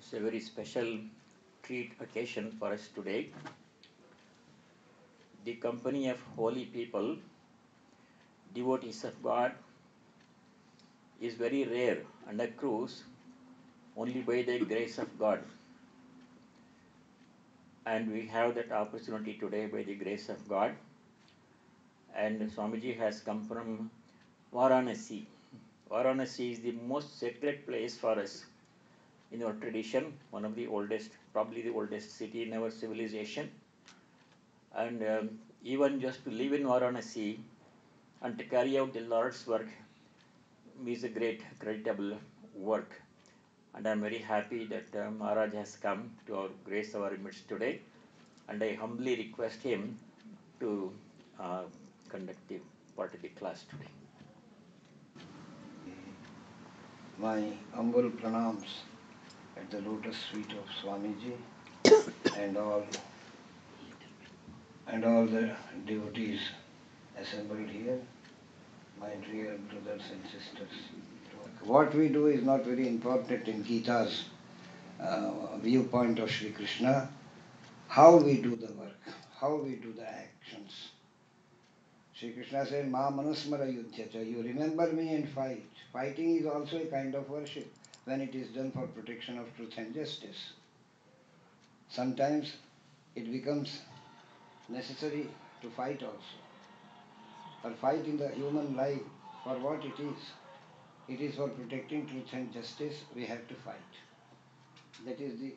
It's a very special treat occasion for us today. The company of holy people, devotees of God, is very rare and accrues only by the grace of God. And we have that opportunity today by the grace of God. And Swamiji has come from Varanasi. Varanasi is the most sacred place for us in our tradition, one of the oldest, probably the oldest city in our civilization. And even just to live in Varanasi and to carry out the Lord's work is a great, creditable work. And I'm very happy that Maharaj has come to our grace, our midst today. And I humbly request him to conduct the part of the class today. My humble pranams at the lotus feet of Swamiji and all the devotees assembled here, my dear brothers and sisters. What we do is not very important in Gita's viewpoint of Sri Krishna. How we do the work, how we do the actions. Sri Krishna said, Ma manusmara yudhyacha, you remember me and fight. Fighting is also a kind of worship when it is done for protection of truth and justice. Sometimes it becomes necessary to fight also. Or fight in the human life for what it is. It is for protecting truth and justice, we have to fight. That is the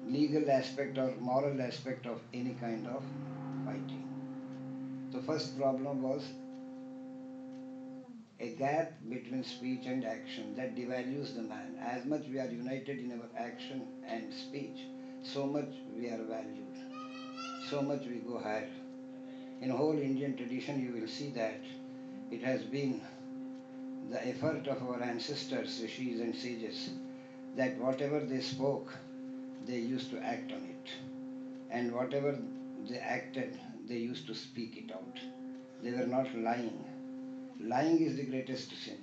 legal aspect or moral aspect of any kind of fighting. The first problem was a gap between speech and action that devalues the man. As much we are united in our action and speech, so much we are valued, so much we go higher. In whole Indian tradition you will see that it has been the effort of our ancestors, rishis and sages, that whatever they spoke, they used to act on it. And whatever they acted, they used to speak it out. They were not lying. Lying is the greatest sin.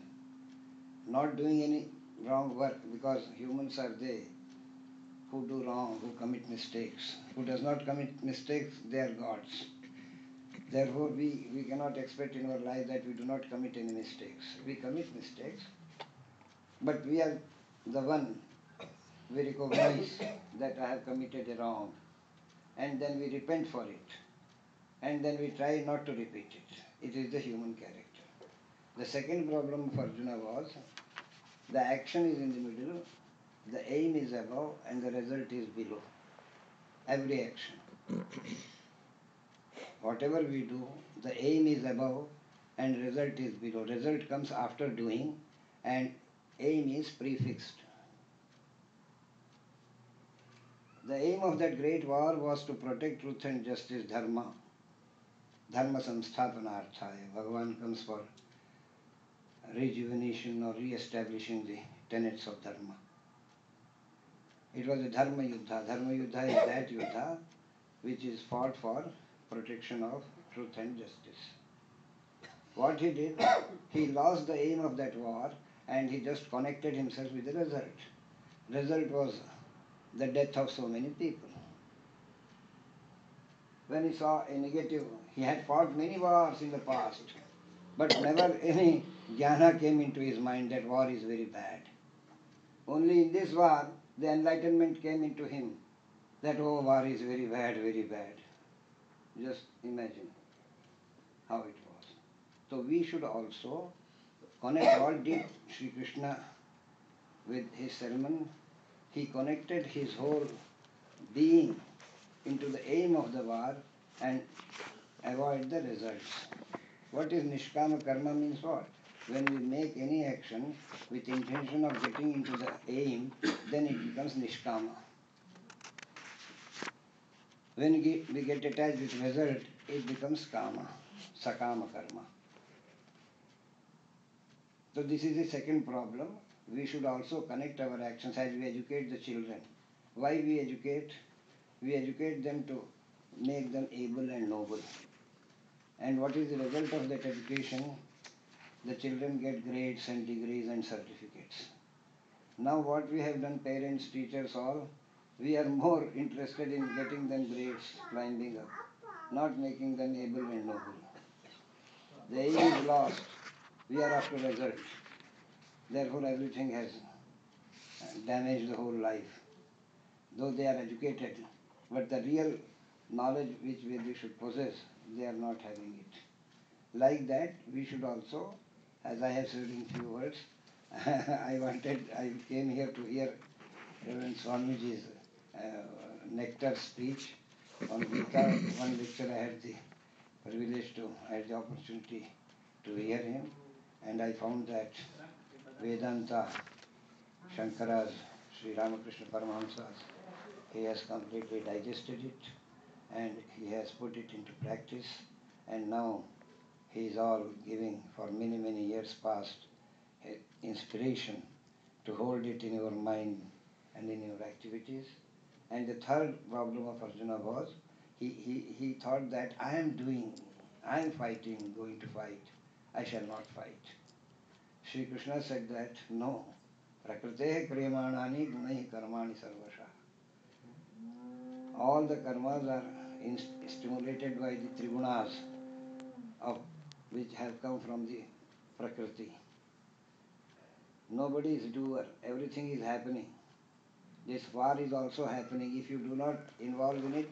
Not doing any wrong work, because humans are they who do wrong, who commit mistakes. Who does not commit mistakes, they are gods. Therefore, we cannot expect in our life that we do not commit any mistakes. We commit mistakes, but we are the one, we recognize that I have committed a wrong, and then we repent for it, and then we try not to repeat it. It is the human character. The second problem of Arjuna was, the action is in the middle, the aim is above, and the result is below. Every action. Whatever we do, the aim is above and result is below. Result comes after doing and aim is prefixed. The aim of that great war was to protect truth and justice, dharma. Dharma samsthapanarthaya. Bhagavan comes for rejuvenation or re-establishing the tenets of dharma. It was a dharma yuddha. Dharma yuddha is that yuddha which is fought for protection of truth and justice. What he did, he lost the aim of that war and he just connected himself with the result. Result was the death of so many people. When he saw a negative, he had fought many wars in the past, but never any jnana came into his mind that war is very bad. Only in this war, the enlightenment came into him that, oh, war is very bad, very bad. Just imagine how it was. So we should also connect what did Sri Krishna with his sermon. He connected his whole being into the aim of the war and avoid the results. What is nishkama karma means what? When we make any action with intention of getting into the aim, then it becomes nishkama. When we get attached with result, it becomes kama, sakama karma. So this is the second problem. We should also connect our actions as we educate the children. Why we educate? We educate them to make them able and noble. And what is the result of that education? The children get grades and degrees and certificates. Now what we have done, parents, teachers, all, we are more interested in getting them grades, climbing up, not making them able and noble. The aim is lost. We are after result. Therefore everything has damaged the whole life. Though they are educated, but the real knowledge which they should possess, they are not having it. Like that, we should also, as I have said in few words, I came here to hear Reverend Swamiji's nectar speech on Gita. One lecture I had the I had the opportunity to hear him, and I found that Vedanta, Shankara's, Sri Ramakrishna Paramahamsa's, he has completely digested it and he has put it into practice, and now he is all giving for many, many years past inspiration to hold it in your mind and in your activities. And the third problem of Arjuna was he thought that I am fighting, going to fight, I shall not fight. Sri Krishna said that no, prakritehe premanani gunahi karmani sarvasha. All the karmas are stimulated by the trigunas of which have come from the prakriti. Nobody is doer, everything is happening. This war is also happening. If you do not involve in it,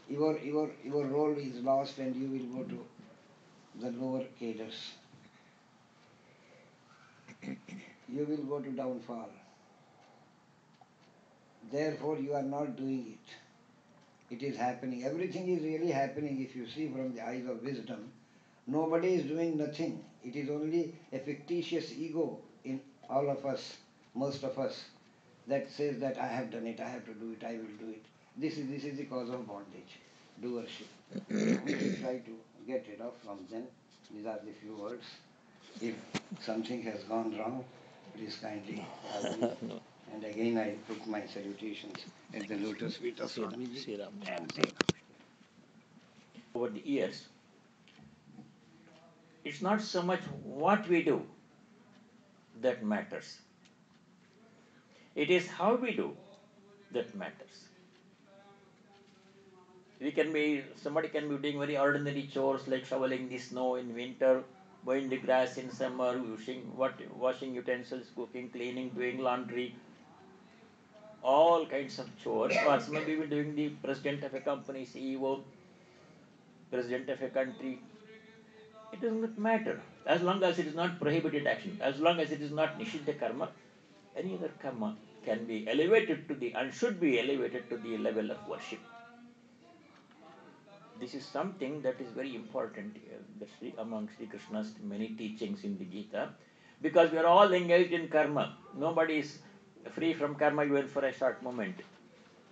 your role is lost and you will go to the lower cadres. You will go to downfall. Therefore you are not doing it. It is happening. Everything is really happening if you see from the eyes of wisdom. Nobody is doing nothing. It is only a fictitious ego in all of us, most of us, that says that I have done it, I have to do it, I will do it. This is the cause of bondage, doership. We should try to get rid of from them. These are the few words. If something has gone wrong, please kindly pardon me. No. And again I put my salutations at the lotus feet of Swamiji. Over the years, it's not so much what we do that matters. It is how we do that matters. Somebody can be doing very ordinary chores like shoveling the snow in winter, mowing the grass in summer, washing utensils, cooking, cleaning, doing laundry, all kinds of chores. Or maybe even doing the president of a company, CEO, president of a country. It does not matter. As long as it is not prohibited action, as long as it is not nishiddha karma, any other karma can be elevated to the and should be elevated to the level of worship. This is something that is very important among Sri Krishna's many teachings in the Gita, because we are all engaged in karma. Nobody is free from karma even for a short moment.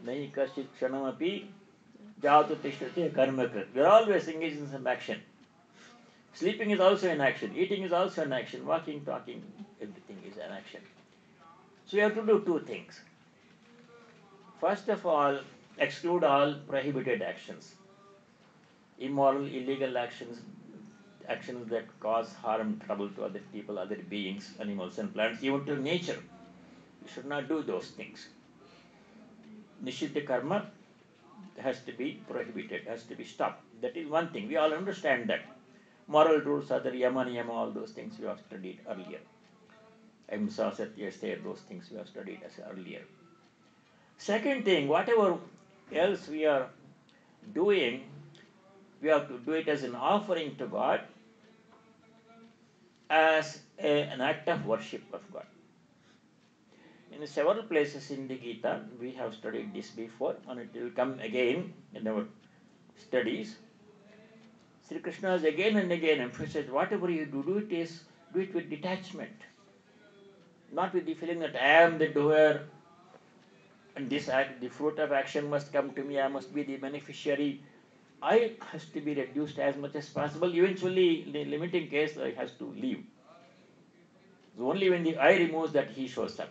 Nahi kaschit kshanamapi jatu tishrate karma krit. We are always engaged in some action. Sleeping is also an action. Eating is also an action. Walking, talking, everything is an action. So you have to do two things. First of all, exclude all prohibited actions. Immoral, illegal actions that cause harm, trouble to other people, other beings, animals and plants, even to nature. You should not do those things. Nishiddha karma has to be prohibited, has to be stopped. That is one thing. We all understand that. Moral rules are the yama, niyama, all those things we have studied earlier. Ahimsa, satya, stay, those things we have studied as earlier. Second thing, whatever else we are doing, we have to do it as an offering to God, as an act of worship of God. In several places in the Gita, we have studied this before, and it will come again in our studies. Sri Krishna has again and again emphasized whatever you do it with detachment, not with the feeling that I am the doer, and this act, the fruit of action must come to me, I must be the beneficiary. I has to be reduced as much as possible. Eventually, in the limiting case, I has to leave. So only when the I removes that he shows up.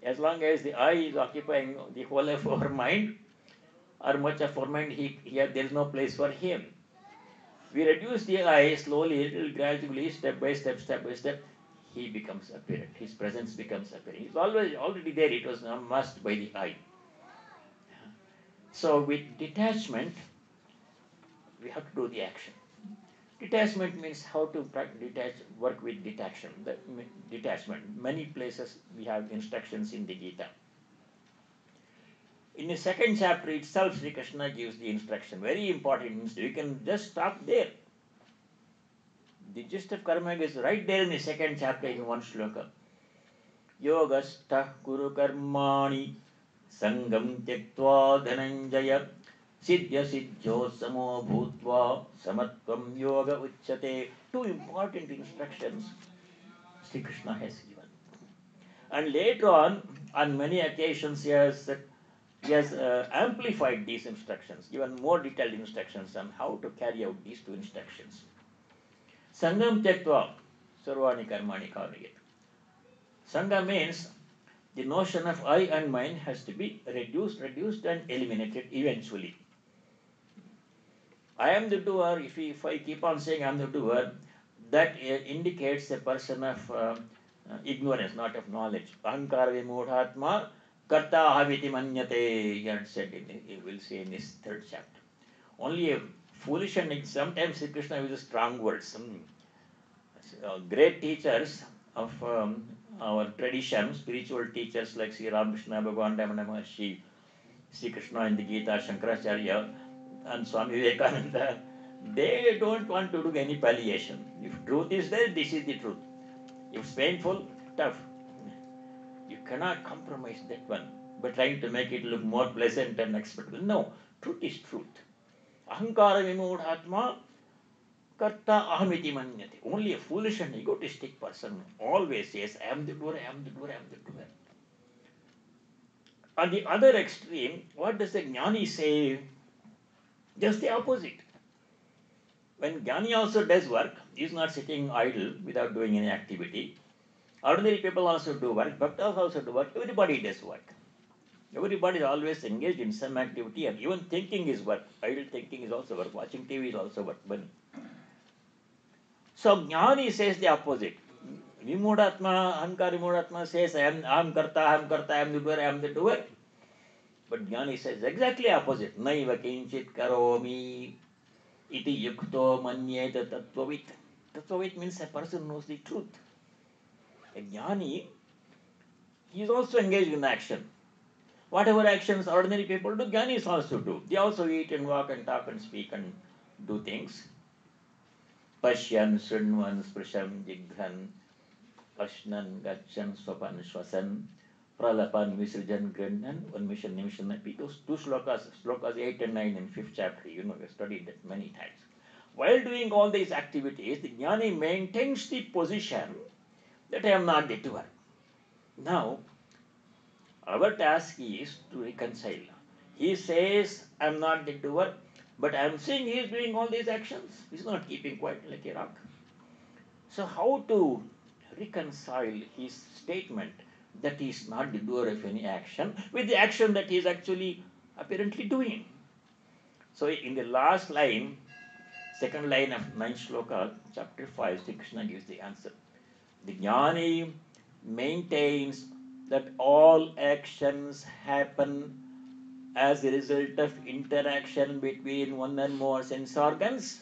As long as the I is occupying the whole of our mind, or much of our mind, here there is no place for him. We reduce the I slowly, gradually, step by step, he becomes apparent. His presence becomes apparent. He's always already there. It was not masked by the eye. So with detachment, we have to do the action. Detachment means how to work with detachment. Many places we have instructions in the Gita. In the second chapter itself, Sri Krishna gives the instruction. Very important. You can just stop there. The gist of karma is right there in the second chapter in one shloka. Yogastha kuru karmani sangam tyaktva dhananjaya siddhya siddhyo samo bhutva samatvam yoga uchyate. Two important instructions Sri Krishna has given. And later on many occasions he has amplified these instructions, given more detailed instructions on how to carry out these two instructions. Sangam tyaktva sarvani karmani karayet. Sangha means the notion of I and mine has to be reduced and eliminated eventually. I am the doer. If I keep on saying I am the doer, that indicates a person of ignorance, not of knowledge. Ahankara vimodhatma karta ahaviti manyate, he had said, he will say in this third chapter. Only a foolish and sometimes Sri Krishna uses strong words. Great teachers of our tradition, spiritual teachers like Sri Ramakrishna, Bhagavan Ramana Maharshi, Sri Krishna in the Gita, Shankaracharya, and Swami Vivekananda, they don't want to do any palliation. If truth is there, this is the truth. If it's painful, tough. You cannot compromise that one by trying to make it look more pleasant and acceptable. No, truth is truth. Ahankara vimodhatma karta ahamiti manyate. Only a foolish and egotistic person always says, I am the doer, I am the doer, I am the doer. On the other extreme, what does the jnani say? Just the opposite. When jnani also does work, he is not sitting idle without doing any activity. Ordinary people also do work, bhaktas also do work, everybody does work. Everybody is always engaged in some activity, and even thinking is work. Idle thinking is also work. Watching TV is also work. So jnani says the opposite. Vimodhatma, ahankara vimodhatma says, I am karta, I am the doer, I am the doer. But jnani says exactly opposite. Naiva kinchit karomi iti yukto manyeta tattvavit. Tattvavit means a person knows the truth. A jnani, he is also engaged in action. Whatever actions ordinary people do, jnanis also do. They also eat and walk and talk and speak and do things. Pashyan, Srinvan, Sprisham, Jigdhan, Ashnan, Gachan, Swapan, Shwasan, Pralapan, Visrajan, Grandan, Unmission, Nimishan. Those two slokas 8 and 9 in 5th chapter, we studied that many times. While doing all these activities, the jnani maintains the position that I am not the doer. Now, our task is to reconcile. He says, I am not the doer, but I am seeing he is doing all these actions. He is not keeping quiet like a rock. So how to reconcile his statement that he is not the doer of any action with the action that he is actually apparently doing? So in the last line, second line of 9th shloka, chapter 5, Sri Krishna gives the answer. The jnani maintains that all actions happen as a result of interaction between one and more sense organs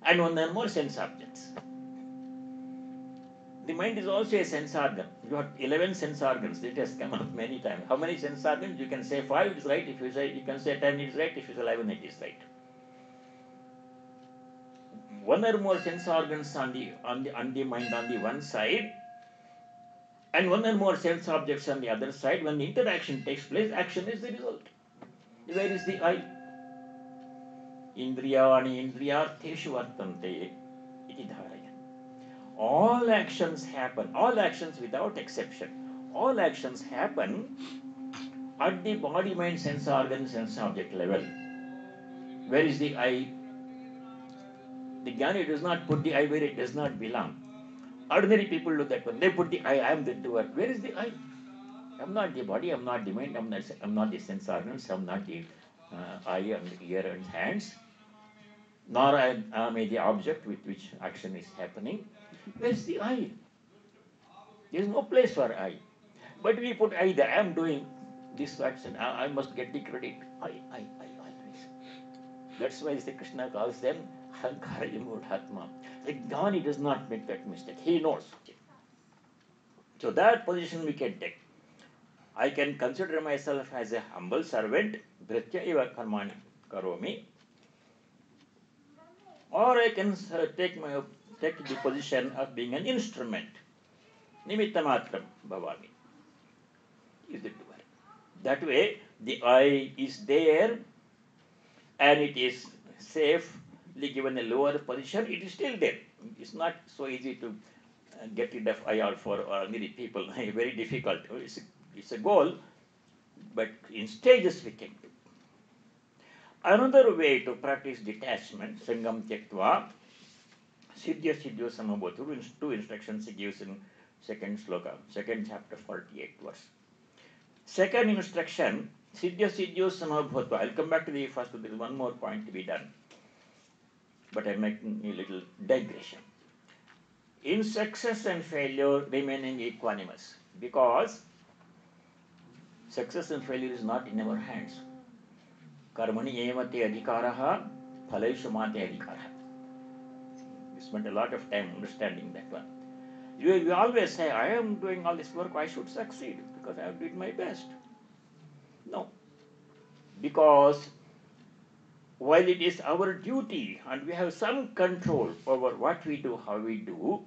and one and more sense objects. The mind is also a sense organ. You have 11 sense organs. It has come up many times. How many sense organs? You can say 5 is right. If you say, you can say 10 is right. If you say 11 it is right. One or more sense organs on the mind on the one side, and one or more sense objects on the other side. When the interaction takes place, action is the result. Where is the I? Indriyani indriyartheshu vartante iti dharaya. All actions happen, all actions without exception, all actions happen at the body, mind, sense organ, sense object level. Where is the I? The jnani does not put the I where it does not belong. Ordinary people do that one. They put the I am the doer. Where is the I? I am not the body, I am not the mind, I am not the sense organs, I am not the eye and ear and hands, nor am I the object with which action is happening. Where is the I? There is no place for I. But we put I there. I am doing this action. I must get the credit. I always. That's why Sri Krishna calls them Hankara Vimudhatma. Like Gnani does not make that mistake. He knows. So that position we can take. I can consider myself as a humble servant, Bhritya eva karmani karomi, or I can take the position of being an instrument, nimittamatram bhavami, is the doer. That way, the I is there, and it is safely given a lower position. It is still there. It's not so easy to get rid of I for ordinary people. Very difficult. It's a goal, but in stages we can do. Another way to practice detachment, Sangam Tyaktva, Siddhya Siddhyo Samabhotu, two instructions he gives in second sloka, second chapter, 48 verse. Second instruction, Siddhya Siddhyo Samabhotu. I'll come back to the first, there is one more point to be done. But I'm making a little digression. In success and failure, remaining equanimous. Because success and failure is not in our hands. Karmani evate adhikaraha, phalaishu mate adhikaraha. We spent a lot of time understanding that one. We always say, I am doing all this work, I should succeed because I have did my best. No. Because while it is our duty and we have some control over what we do, how we do,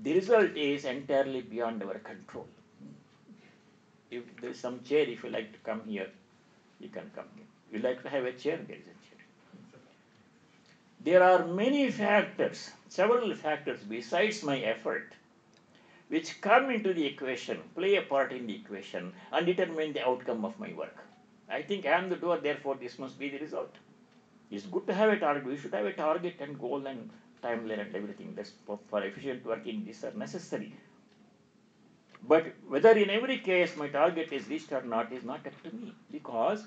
the result is entirely beyond our control. If there is some chair, if you like to come here, you can come here. You like to have a chair, there is a chair. There are many factors, several factors besides my effort, which come into the equation, play a part in the equation, and determine the outcome of my work. I think I am the doer, therefore this must be the result. It's good to have a target. We should have a target and goal and timeline and everything. That's for efficient working, these are necessary. But whether in every case my target is reached or not is not up to me, because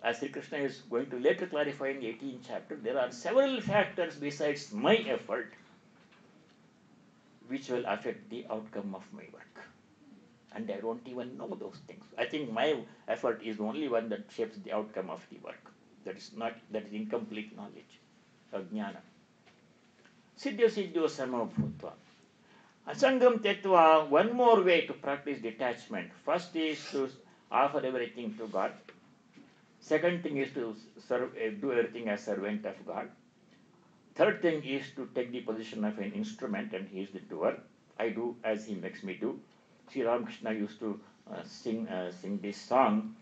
as Sri Krishna is going to later clarify in the 18th chapter, there are several factors besides my effort which will affect the outcome of my work. And I don't even know those things. I think my effort is the only one that shapes the outcome of the work. That is incomplete knowledge, ajnana. Siddhya siddhyo samabhutva. Asangam Tetva, one more way to practice detachment. First is to offer everything to God. Second thing is to do everything as servant of God. Third thing is to take the position of an instrument, and he is the doer. I do as he makes me do. Sri Ramakrishna used to sing this song.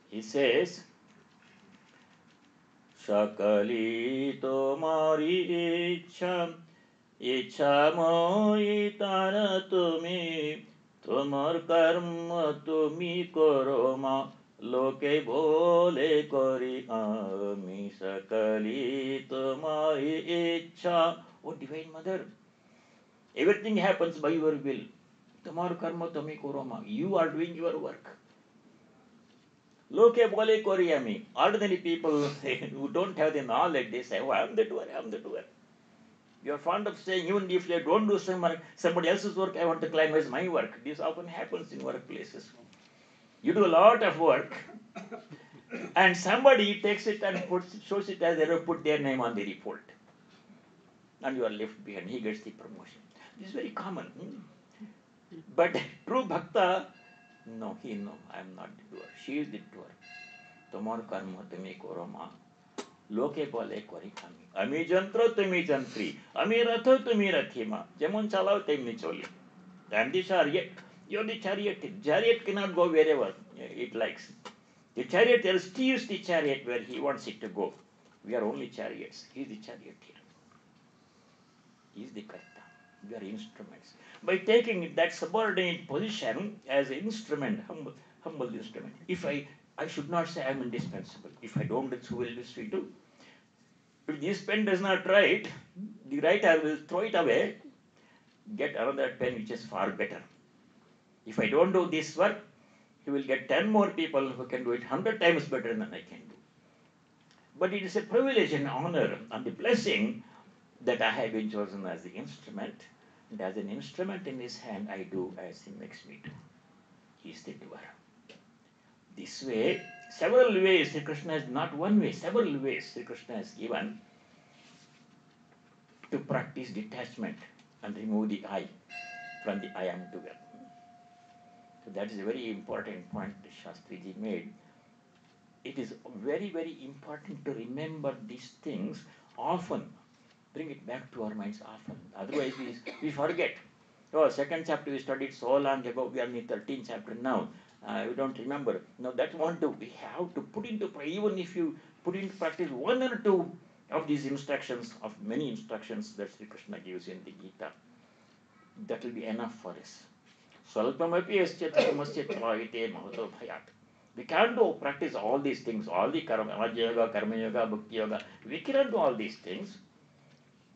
He says, Shakali tomari ichha, ichha moi tara tumi, tomar karma tumi koroma, loke bole kori ami sakali tomari ichha. Oh Divine Mother, everything happens by your will. Tomar karma tumi koroma. You are doing your work. Loke bole koriyami. Ordinary people who don't have the knowledge, they say, oh, I am the doer, I am the doer. You are fond of saying, even if they don't do somebody else's work, I want to claim as my work. This often happens in workplaces. You do a lot of work, and somebody takes it and shows it as they put their name on the report. And you are left behind. He gets the promotion. This is very common. But true bhakta, no, I am not the doer. She is the doer. Tomar karma tumi koroma. Loke bole kori kami. Ami jantro tumi jantri. Ami ratho tumi rathima. Jemon chalao temni choli. I am the chariot. You are the chariot. Chariot cannot go wherever it likes. The charioteer steers the chariot where he wants it to go. We are only chariots. He is the charioteer. He is the karta. We are instruments. By taking that subordinate position as an instrument, humble instrument. If I should not say I am indispensable. If I don't, who will this do? If this pen does not write, the writer will throw it away, get another pen which is far better. If I don't do this work, he will get 10 more people who can do it 100 times better than I can do. But it is a privilege and honor and the blessing that I have been chosen as the instrument. And as an instrument in his hand, I do as he makes me do. He is the doer. This way, several ways Sri Krishna has, not one way, several ways Sri Krishna has given to practice detachment and remove the I from the I am doer. So that is a very important point Shastriji made. It is very, very important to remember these things often. Bring it back to our minds often. Otherwise, we forget. Oh, second chapter we studied so long ago. We are in the 13th chapter now. We don't remember. No, that won't do. We have to put into practice. Even if you put into practice one or two of these instructions, of many instructions that Sri Krishna gives in the Gita, that will be enough for us. Swalpamapi yasyat kamasya tvayate mahato bhayat. We can't do practice all these things, all the Raja Yoga, Karma Yoga, Bhakti Yoga. We cannot do all these things.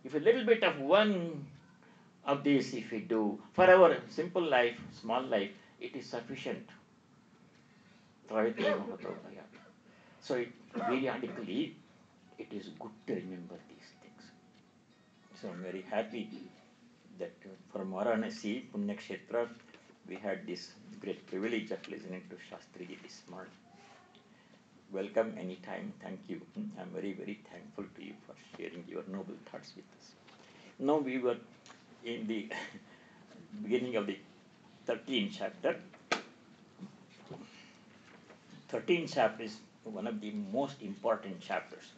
If a little bit of one of these, if we do for our simple life, small life, it is sufficient. So, periodically, it is good to remember these things. So, I'm very happy that from Varanasi, Punyakshetra, we had this great privilege of listening to Shastriji this morning. Welcome anytime. Thank you. I'm very, very thankful to you for sharing your noble thoughts with us. Now we were in the beginning of the 13th chapter. 13th chapter is one of the most important chapters.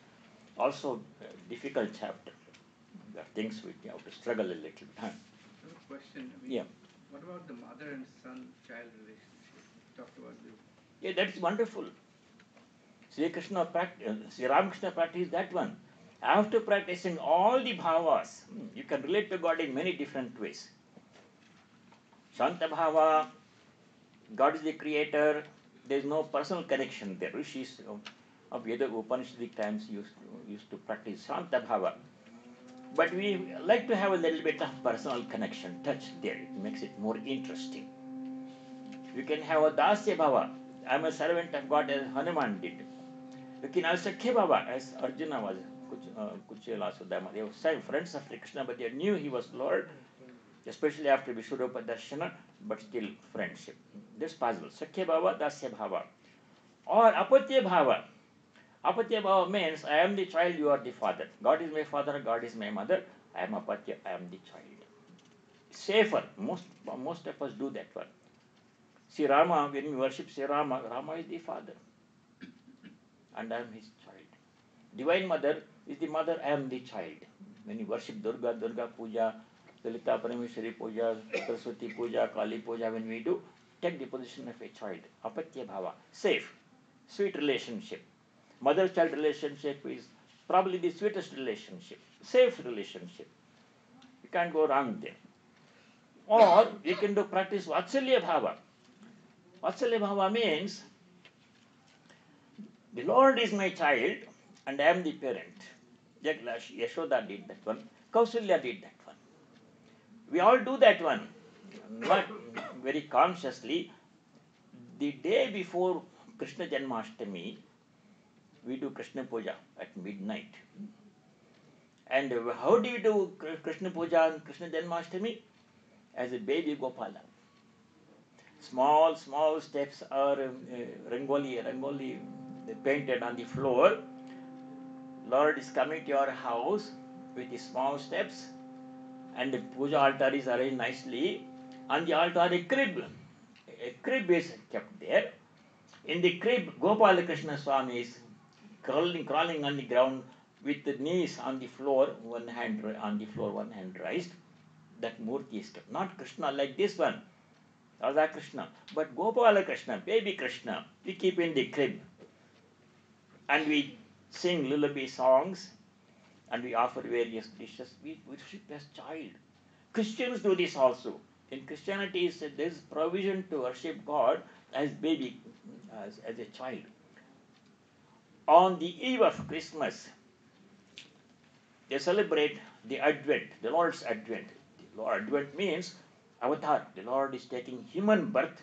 Also a difficult chapter. There are things we have to struggle a little bit. I have a question. Yeah. What about the mother and son-child relationship? You talked about this. Yeah, that's wonderful. Sri Ramakrishna practiced that one. After practicing all the bhavas, you can relate to God in many different ways. Shanta bhava, God is the creator, there is no personal connection there. Rishis of Veda Upanishadic times used to practice Shanta bhava. But we like to have a little bit of personal connection, touch there. It makes it more interesting. You can have a Dasya bhava. I am a servant of God as Hanuman did. You can have Sakhya bhava as Arjuna was. Kuchela Sudama. They were friends of Krishna, but they knew he was Lord, especially after Vishwarupa Darshana, but still friendship. This is possible. Sakhya bhava, Dasya bhava. Or Apatya bhava. Apatya bhava means I am the child, you are the father. God is my father, God is my mother. I am Apatya, I am the child. Safer. Most of us do that one. See Rama, when we worship Sri Rama, Rama is the father. And I am his child. Divine Mother is the mother, I am the child. When you worship Durga, Durga Puja, Lalita Parameshwari Puja, Saraswati Puja, Kali Puja, when we do, take the position of a child. Apatya bhava. Safe. Sweet relationship. Mother-child relationship is probably the sweetest relationship. Safe relationship. You can't go wrong there. Or you can do practice Vatsalya bhava. Vatsalya bhava means the Lord is my child and I am the parent. Yashoda did that one. Kausalya did that one. We all do that one. Not very consciously. The day before Krishna Janmashtami, we do Krishna Puja at midnight. And how do you do Krishna Puja on Krishna Janmashtami? As a baby Gopala. Small steps are rangoli painted on the floor. Lord is coming to your house with the small steps, and the puja altar is arranged nicely. On the altar, a crib is kept there. In the crib, Gopala Krishna Swami is crawling on the ground with the knees on the floor, one hand on the floor, one hand raised. That Murti is kept. Not Krishna like this one, Radha Krishna, but Gopala Krishna, baby Krishna, we keep in the crib. And we sing lullaby songs and we offer various dishes. We worship as child. Christians do this also. In Christianity, there is provision to worship God as baby, as a child. On the eve of Christmas, they celebrate the Advent, the Lord's Advent. The Lord's Advent means avatar. The Lord is taking human birth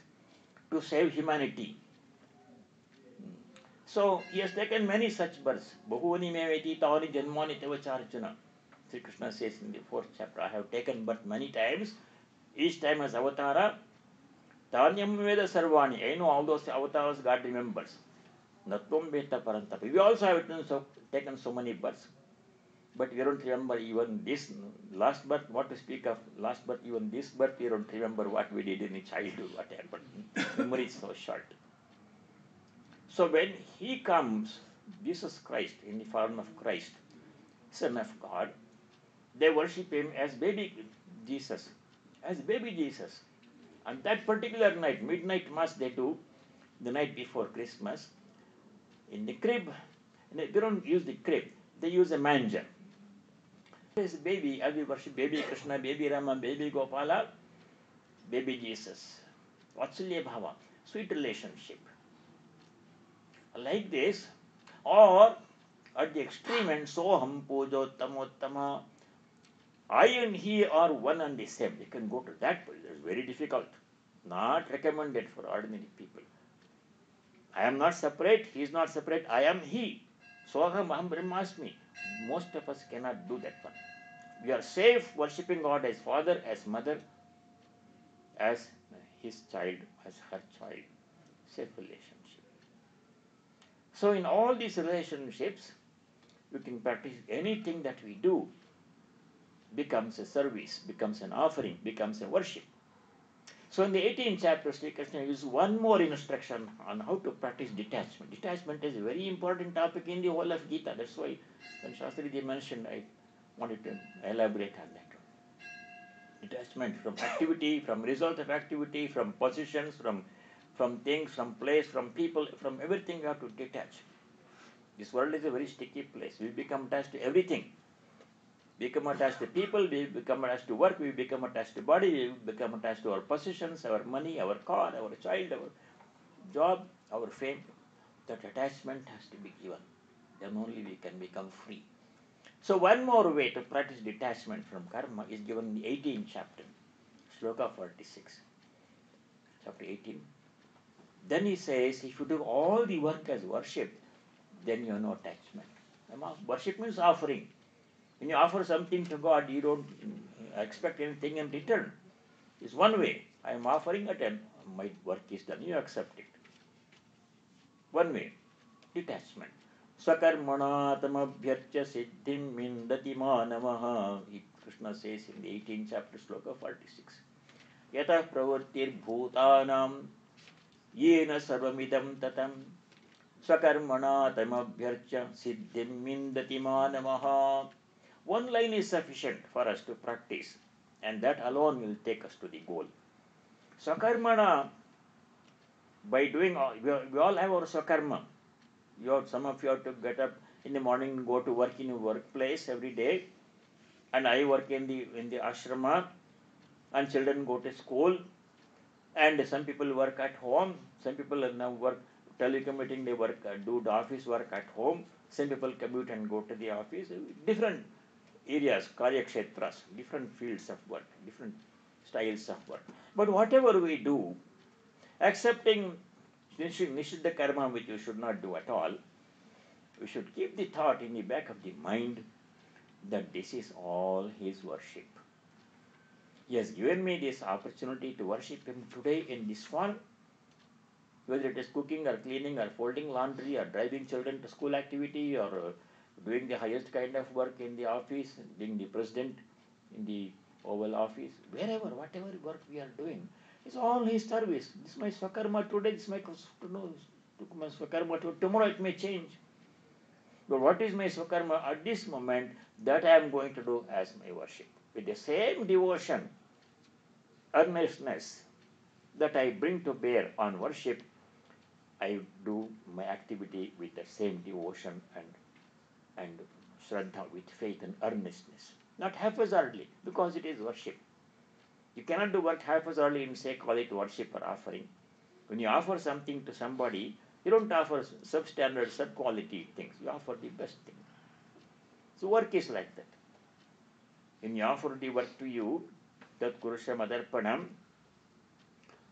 to save humanity. So he has taken many such births. Bahuvani me veti tavani janmani tavacharjuna. Sri Krishna says in the 4th chapter, I have taken birth many times, each time as avatara. Tanyam Veda Sarvani. I know all those avatars God remembers. Natvam Beta Parantapa. We also have taken so many births. But we don't remember even this last birth, what to speak of last birth, even this birth, we don't remember what we did in the childhood, what happened. Memory is so short. So when he comes, Jesus Christ, in the form of Christ, Son of God, they worship him as baby Jesus, as baby Jesus. On that particular night, midnight mass they do, the night before Christmas, in the crib, they don't use the crib, they use a manger. As baby, as we worship baby Krishna, baby Rama, baby Gopala, baby Jesus. Vatsalya Bhava, sweet relationship. Like this, or at the extreme end, Soham Pujo Tamottama, I and he are one and the same. You can go to that point. It's very difficult. Not recommended for ordinary people. I am not separate, he is not separate, I am he. Soham Aham Brahmasmi. Most of us cannot do that one. We are safe worshipping God as father, as mother, as his child, as her child. Safe relationship. So in all these relationships, we can practice anything that we do becomes a service, becomes an offering, becomes a worship. So in the 18th chapter, Sri Krishna uses one more instruction on how to practice detachment. Detachment is a very important topic in the whole of Gita. That's why when Shastriji mentioned, I wanted to elaborate on that one. Detachment from activity, from result of activity, from positions, from things, from place, from people, from everything we have to detach. This world is a very sticky place. We become attached to everything. We become attached to people, we become attached to work, we become attached to body, we become attached to our possessions, our money, our car, our child, our job, our fame. That attachment has to be given. Then only we can become free. So one more way to practice detachment from karma is given in the 18th chapter, Shloka 46. Chapter 18. Then he says, if you do all the work as worship, then you have no attachment. Worship means offering. When you offer something to God, you don't expect anything in return. It's one way. I am offering it and my work is done. You accept it. One way. Detachment. Sakarmana tamabhyarcha siddhim mindati manamaha. Krishna says in the 18th chapter, Sloka 46. Yatah pravartir bhutanam yena sarvamidam tatam. Sakarmana tamabhyarcha siddhim mindati manamaha. One line is sufficient for us to practice, and that alone will take us to the goal. Sakarmana, by doing all, we all have our sakarma. Some of you have to get up in the morning and go to work in your workplace every day, and I work in the ashrama, and children go to school, and some people work at home. Some people now work telecommuting, they work do the office work at home. Some people commute and go to the office. Different areas, karya kshetras, different fields of work, different styles of work. But whatever we do, accepting Nishiddha karma, which you should not do at all, we should keep the thought in the back of the mind that this is all his worship. He has given me this opportunity to worship him today in this form, whether it is cooking or cleaning or folding laundry or driving children to school activity or doing the highest kind of work in the office, being the president in the Oval Office, wherever, whatever work we are doing, it's all his service. This is my swakarma today, this is my swakarma tomorrow it may change. But what is my swakarma at this moment, that I am going to do as my worship. With the same devotion, earnestness that I bring to bear on worship, I do my activity with the same devotion and shraddha, with faith and earnestness. Not haphazardly, because it is worship. You cannot do work haphazardly and say call it worship or offering. When you offer something to somebody, you don't offer substandard, sub-quality things. You offer the best thing. So work is like that. When you offer the work to you, tat kurusha madarpanam,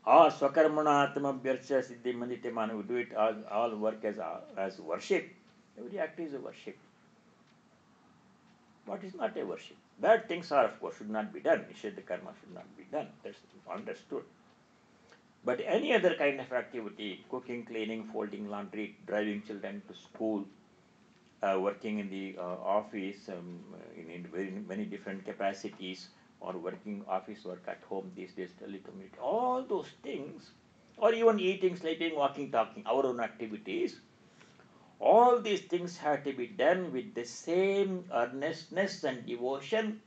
or swakarmana atmabhyarcha siddhi mandite, we do it all work as worship. Every act is a worship. What is not a worship? Bad things are, of course, should not be done. Nishedha karma should not be done. That's understood. But any other kind of activity, cooking, cleaning, folding laundry, driving children to school, working in the office in very many different capacities, or working office work at home these days, telecommuting, all those things, or even eating, sleeping, walking, talking, our own activities, all these things have to be done with the same earnestness and devotion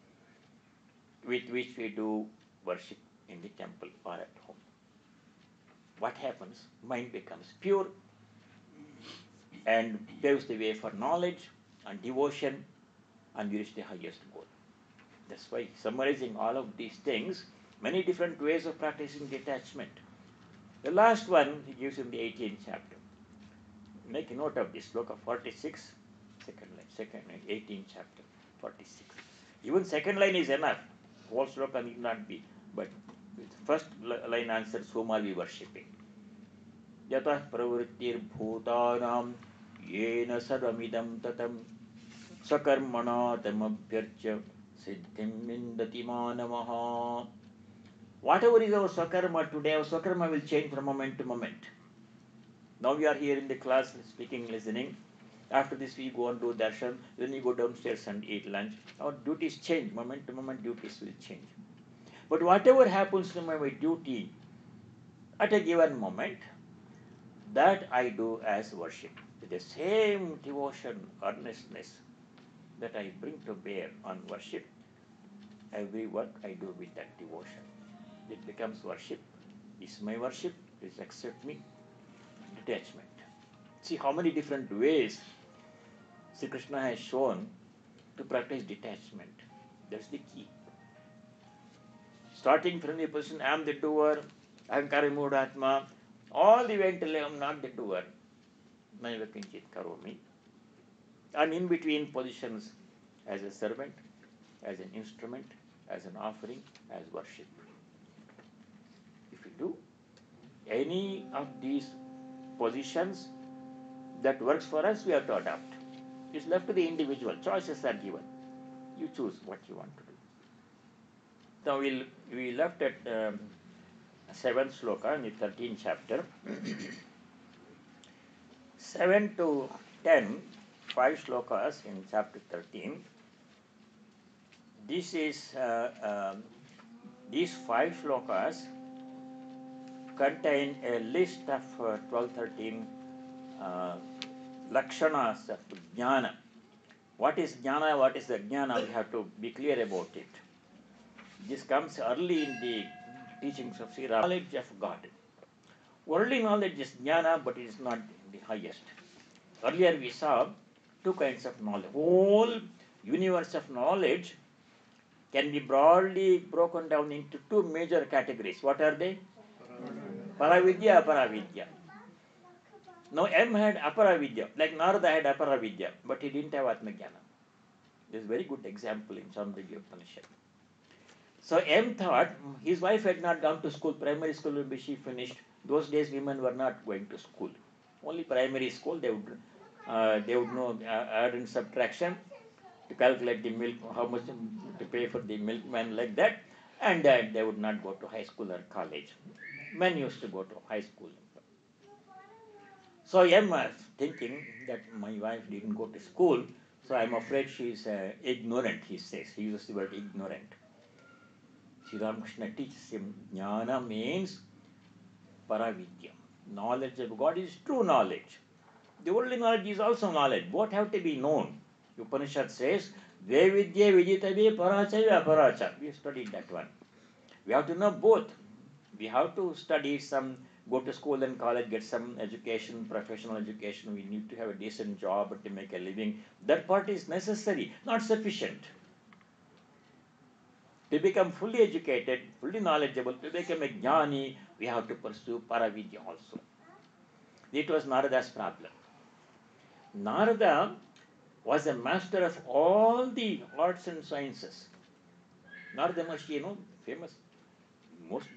with which we do worship in the temple or at home. What happens? Mind becomes pure and paves the way for knowledge and devotion, and you reach the highest goal. That's why, summarizing all of these things, many different ways of practicing detachment. The last one he gives in the 18th chapter. Make a note of this, sloka 46, second line, 18th chapter, 46. Even second line is enough. Whole sloka need not be, but first line answers, whom are we worshipping? Yatah pravrittir bhutanam yena sarvamidam tatam sakarmana tamabhyarcha siddhim vindati manavaha. Whatever is our sakarma today, our sakarma will change from moment to moment. Now we are here in the class speaking, listening. After this we go and do darshan, then we go downstairs and eat lunch. Our duties change, moment to moment duties will change. But whatever happens to my duty at a given moment, that I do as worship, with the same devotion, earnestness that I bring to bear on worship. Every work I do with that devotion, it becomes worship. Is my worship, please accept me. Detachment. See how many different ways Sri Krishna has shown to practice detachment. That's the key. Starting from the position, I am the doer, Ahankara Mudatma, all the way until I am not the doer, Naiva Kinchit Karomi. And in between positions, as a servant, as an instrument, as an offering, as worship. If we do any of these positions that works for us, we have to adopt. It's left to the individual. Choices are given. You choose what you want to do. Now we left at 7th sloka in the 13th chapter. 7 to 10, 5 slokas in chapter 13. This is these 5 slokas contain a list of 12-13 lakshanas of jnana. What is jnana? What is the jnana? We have to be clear about it. This comes early in the teachings of Sri Rama. Knowledge of God. Worldly knowledge is jnana, but it is not the highest. Earlier we saw 2 kinds of knowledge. Whole universe of knowledge can be broadly broken down into 2 major categories. What are they? Paravidya, Aparavidya. Now M had Aparavidya, like Narada had Aparavidya, but he didn't have Atmajnana. This is a very good example in Chandogya Upanishad. So M thought his wife had not gone to school, primary school will be she finished. Those days women were not going to school. Only primary school, they would know add and subtraction to calculate the milk, how much to pay for the milkman, like that, and they would not go to high school or college. Men used to go to high school. So M was thinking that my wife didn't go to school, so I'm afraid she's ignorant, he says. He uses the word ignorant. Sri Ramakrishna teaches him, jnana means paravidya. Knowledge of God is true knowledge. The worldly knowledge is also knowledge. Both have to be known. Upanishad says, Vevidya vijitavi parachaya aparacha. We studied that one. We have to know both. We have to study some, go to school and college, get some education, professional education. We need to have a decent job to make a living. That part is necessary, not sufficient. To become fully educated, fully knowledgeable, to become a jnani, we have to pursue paravidya also. It was Narada's problem. Narada was a master of all the arts and sciences. Narada Maharshi, famous, most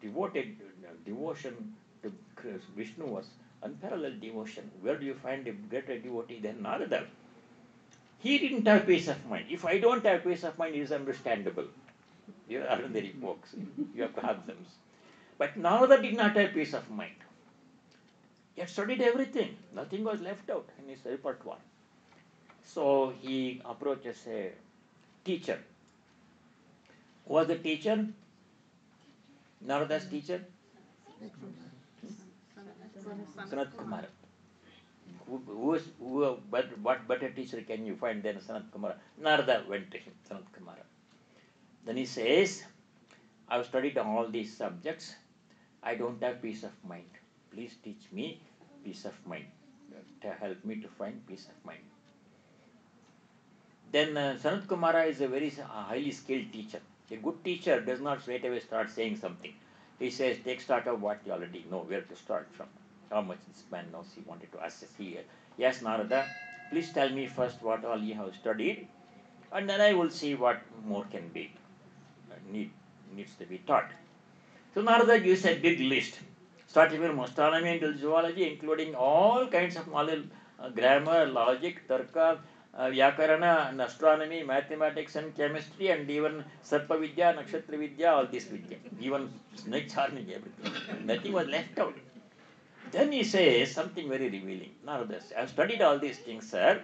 devoted devotion to Vishnu was unparalleled devotion. Where do you find a greater devotee than Narada? He didn't have peace of mind. If I don't have peace of mind, it is understandable. You are ordinary folks. You have problems. But Narada did not have peace of mind. He had studied everything. Nothing was left out in his repertoire. So he approaches a teacher. Who was the teacher? Narada's teacher? Sanat Kumara. What better teacher can you find than Sanat Kumara? Narada went to him, Sanat Kumara. Then he says, I've studied all these subjects. I don't have peace of mind. Please teach me peace of mind. To help me to find peace of mind. Then Sanat Kumara is a very highly skilled teacher. A good teacher does not straight away start saying something. He says, take start of what you already know, where to start from. How much this man knows, he wanted to assess here. Yes, Narada, please tell me first what all you have studied, and then I will see what more can be needs to be taught. So Narada gives a big list, starting from astronomy until zoology, including all kinds of knowledge, grammar, logic, tarka, Vyakarana, and astronomy, mathematics and chemistry, and even Sarpa Vidya, Nakshatra Vidya, all this Vidya. Even snake charming, everything. Nothing was left out. Then he says something very revealing. Narada says, I have studied all these things, sir,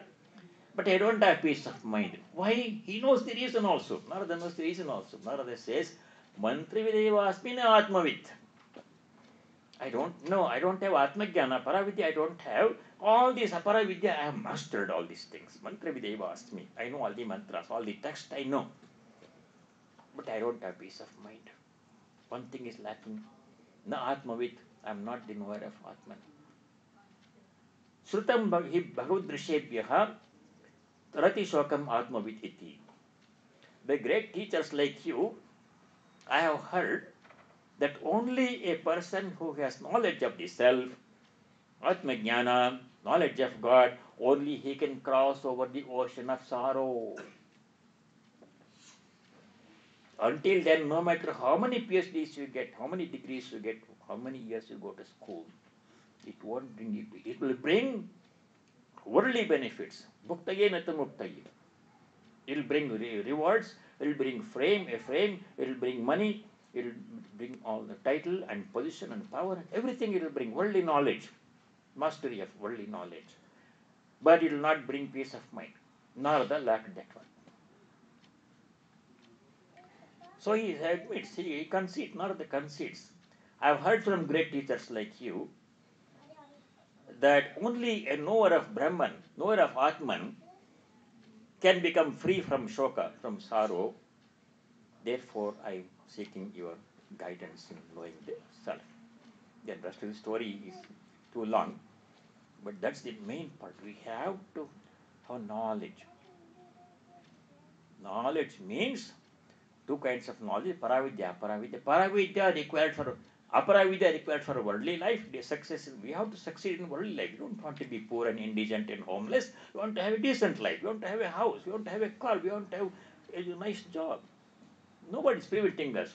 but I don't have peace of mind. Why? He knows the reason also. Narada knows the reason also. Narada says, Mantri Videva Asmina Atmavit. I don't know. I don't have Atmagyana, Paravidya I don't have. All these Aparavidya, I have mastered all these things. Mantra Videva Asmi. I know all the mantras, all the text I know. But I don't have peace of mind. One thing is lacking. Na Atmavit. I am not the knower of Atman. Srutam Bhagavad Drishebhyaha Rati Shokam Atmavit iti. By great teachers like you, I have heard that only a person who has knowledge of the self, Atmajnana, knowledge of God, only he can cross over the ocean of sorrow. Until then, no matter how many PhDs you get, how many degrees you get, how many years you go to school, it won't bring you. It will bring worldly benefits. Bhuktaye nata muktaye. It will bring rewards, it will bring fame, it will bring money, it will bring all the title and position and power, everything it will bring, worldly knowledge, mastery of worldly knowledge. But it will not bring peace of mind. Narada lacked that one. So he admits, he concedes, Narada concedes. I have heard from great teachers like you that only a knower of Brahman, knower of Atman, can become free from shoka, from sorrow. Therefore, I am seeking your guidance in knowing the self. The rest of the story is too long, but that's the main part. We have to have knowledge. Knowledge means two kinds of knowledge, Paravidya, Aparavidya. Paravidya required for Aparavidya required for worldly life. The success, we have to succeed in worldly life. You don't want to be poor and indigent and homeless. You want to have a decent life. You want to have a house. You want to have a car. You want to have a nice job. Nobody is preventing us.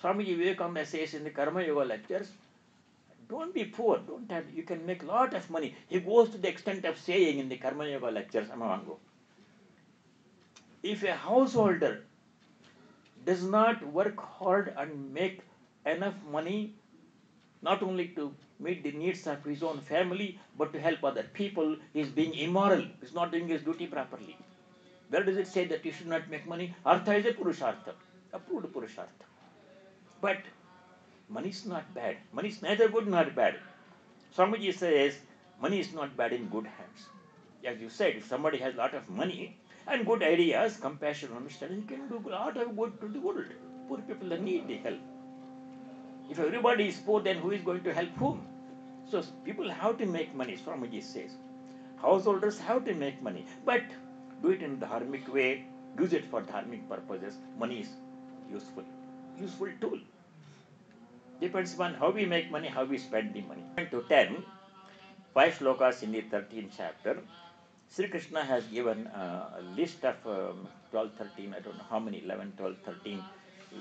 Swami Vivekananda says in the Karma Yoga lectures, don't be poor. Don't have. You can make a lot of money. He goes to the extent of saying in the Karma Yoga lectures, Amavango, if a householder does not work hard and make enough money, not only to meet the needs of his own family, but to help other people, he is being immoral. He is not doing his duty properly. Where does it say that you should not make money? Artha is a Purushartha, approved Purushartha. But money is not bad. Money is neither good nor bad. Swamiji says, money is not bad in good hands. As you said, if somebody has a lot of money and good ideas, compassion, understanding, he can do a lot of good to the world. Poor people that need the help. If everybody is poor, then who is going to help whom? So people have to make money, Swamiji says. Householders have to make money, but do it in a dharmic way, use it for dharmic purposes. Money is useful tool. Depends upon how we make money, how we spend the money. To 10, 5 slokas in the 13th chapter. Sri Krishna has given a list of 12, 13, I don't know how many, 11, 12, 13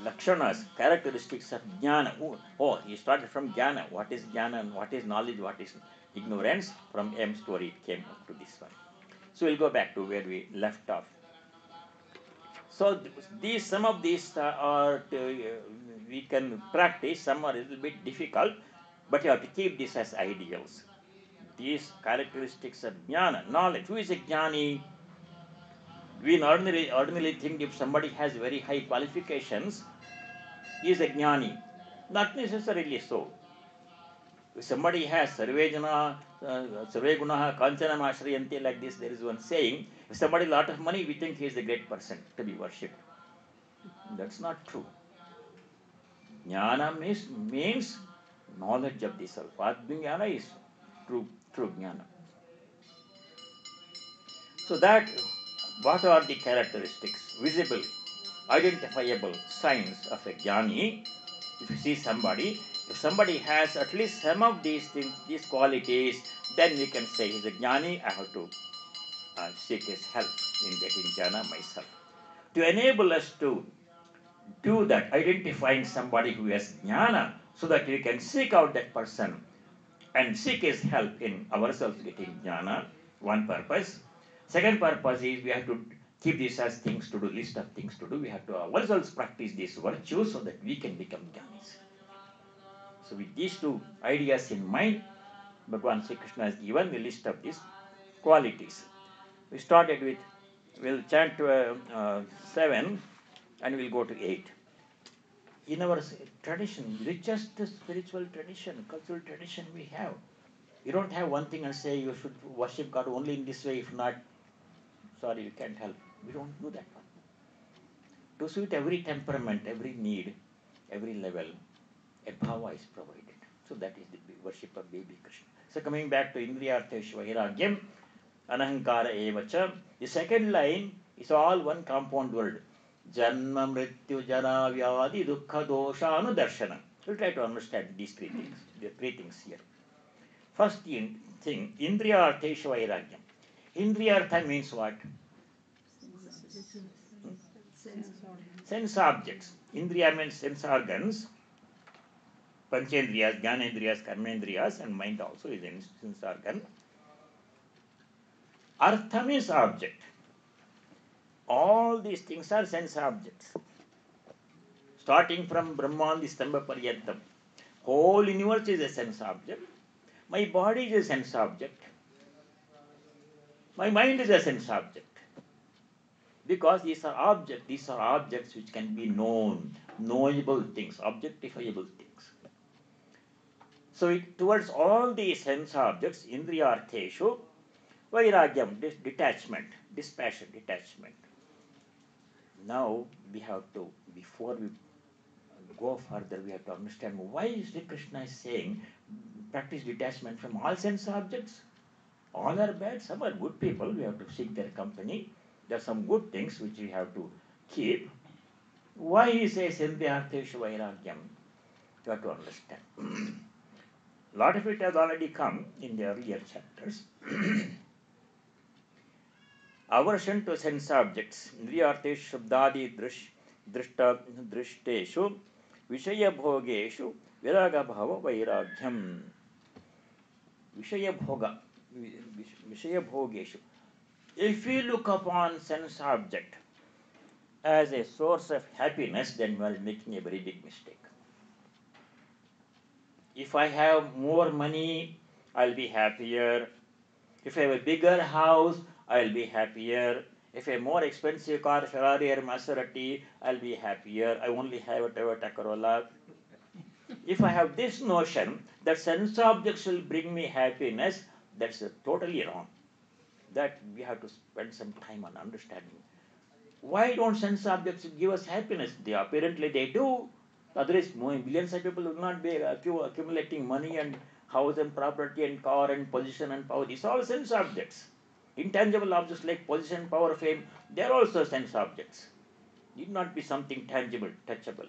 lakshanas, characteristics of jnana. Oh, he started from jnana. What is jnana and what is knowledge, what is ignorance? From M story it came up to this one. So we'll go back to where we left off. So these, some of these we can practice. Some are a little bit difficult, but you have to keep this as ideals. These characteristics of jnana, knowledge. Who is a jnani? We ordinarily think if somebody has very high qualifications, he is a jnani. Not necessarily so. If somebody has sarve gunaha kanchanam ashrayante, like this, there is one saying. If somebody has a lot of money, we think he is a great person to be worshipped. That's not true. Jnana means knowledge of the self. Atmajnana is true jnana. So that, what are the characteristics, visible, identifiable signs of a jnani? If you see somebody, if somebody has at least some of these things, these qualities, then we can say he's a jnani. I have to seek his help in getting jnana myself. To enable us to do that, identifying somebody who has jnana, so that we can seek out that person and seek his help in ourselves getting jnana, one purpose. Second purpose is we have to keep this as things to do, list of things to do. We have to ourselves practice these virtues so that we can become jnanis. So with these two ideas in mind, Bhagavan Sri Krishna has given the list of these qualities. We started with, we'll chant 7 and we'll go to 8. In our tradition, richest spiritual tradition, cultural tradition we have, you don't have one thing and say you should worship God only in this way, if not, sorry, you can't help. We don't do that one. To suit every temperament, every need, every level, a bhava is provided. So that is the worship of baby Krishna. So coming back to Indriyartheshu Vairagyam, Anahankara Evacha, the second line is all one compound word. Janma Mrityu Jara Vyadi Dukkha Dosha Anudarshana. We'll try to understand these three things. There are three things here. First thing, Indriyartheshu Vairagyam. Indriyartha means what? Sense objects. Indriya means sense organs. Panchendriyas, Jnanendriyas, Karmendriyas, and mind also is a sense organ. Artha means object. All these things are sense objects. Starting from Brahman, Stambha Paryantam. Whole universe is a sense object. My body is a sense object. My mind is a sense object. Because these are objects which can be known, knowable things, objectifiable things. So towards all these sense objects, Indriyartheshu, Vairagyam, detachment, dispassion, detachment. Now we have to, before we go further, we have to understand why Sri Krishna is saying practice detachment from all sense objects. All are bad, some are good people, we have to seek their company. There are some good things which we have to keep. Why he says Indriyartheshu Vairagyam? You have to understand. A lot of it has already come in the earlier chapters. Aversion to sense objects. Indriyartheshu Shabdadi Drishteshu Vishaya Bhogeshu Viraga Bhava Vairagyam. Vishaya Bhoga. Vishaya Bhogeshu. If we look upon sense object as a source of happiness, then we are making a very big mistake. If I have more money, I'll be happier. If I have a bigger house, I'll be happier. If I have more expensive car, Ferrari or Maserati, I'll be happier. I only have a Toyota Corolla. If I have this notion that sense objects will bring me happiness, that's totally wrong. That we have to spend some time on understanding. Why don't sense objects give us happiness? Apparently they do. Otherwise, millions of people will not be accumulating money and house and property and car and position and power. These are all sense objects. Intangible objects like position, power, fame, they are also sense objects. Need not be something tangible, touchable.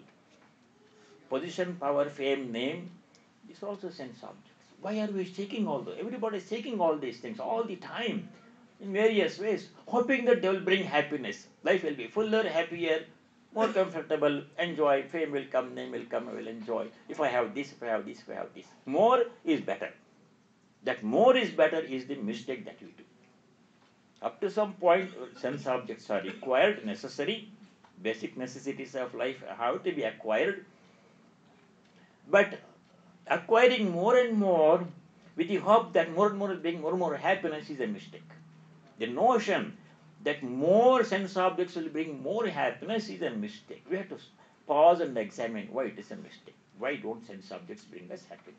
Position, power, fame, name, these are also sense objects. Why are we seeking all those? Everybody is seeking all these things all the time in various ways, hoping that they will bring happiness. Life will be fuller, happier, more comfortable, enjoy, fame will come, name will come, I will enjoy. If I have this, if I have this, if I have this. More is better. That more is better is the mistake that we do. Up to some point, sense objects are required, necessary. Basic necessities of life have to be acquired. But acquiring more and more with the hope that more and more will bring more and more happiness is a mistake. The notion that more sense objects will bring more happiness is a mistake. We have to pause and examine why it is a mistake. Why don't sense objects bring us happiness?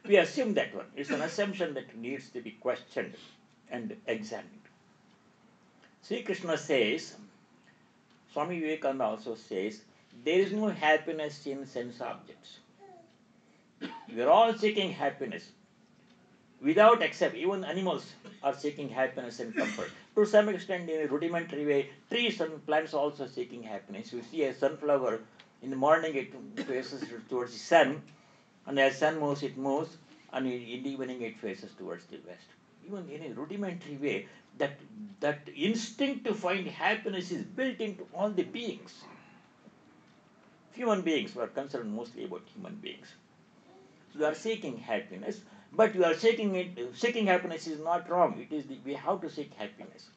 We assume that one. It's an assumption that needs to be questioned and examined. Sri Krishna says, Swami Vivekananda also says, there is no happiness in sense objects. We are all seeking happiness. Without except, even animals are seeking happiness and comfort. To some extent, in a rudimentary way, trees and plants are also seeking happiness. You see a sunflower, in the morning it faces towards the sun, and as sun moves, it moves, and in the evening it faces towards the west. Even in a rudimentary way, that instinct to find happiness is built into all the beings. Human beings were concerned mostly about human beings. So you are seeking happiness, but you are seeking it. Seeking happiness is not wrong. It is we have to seek happiness.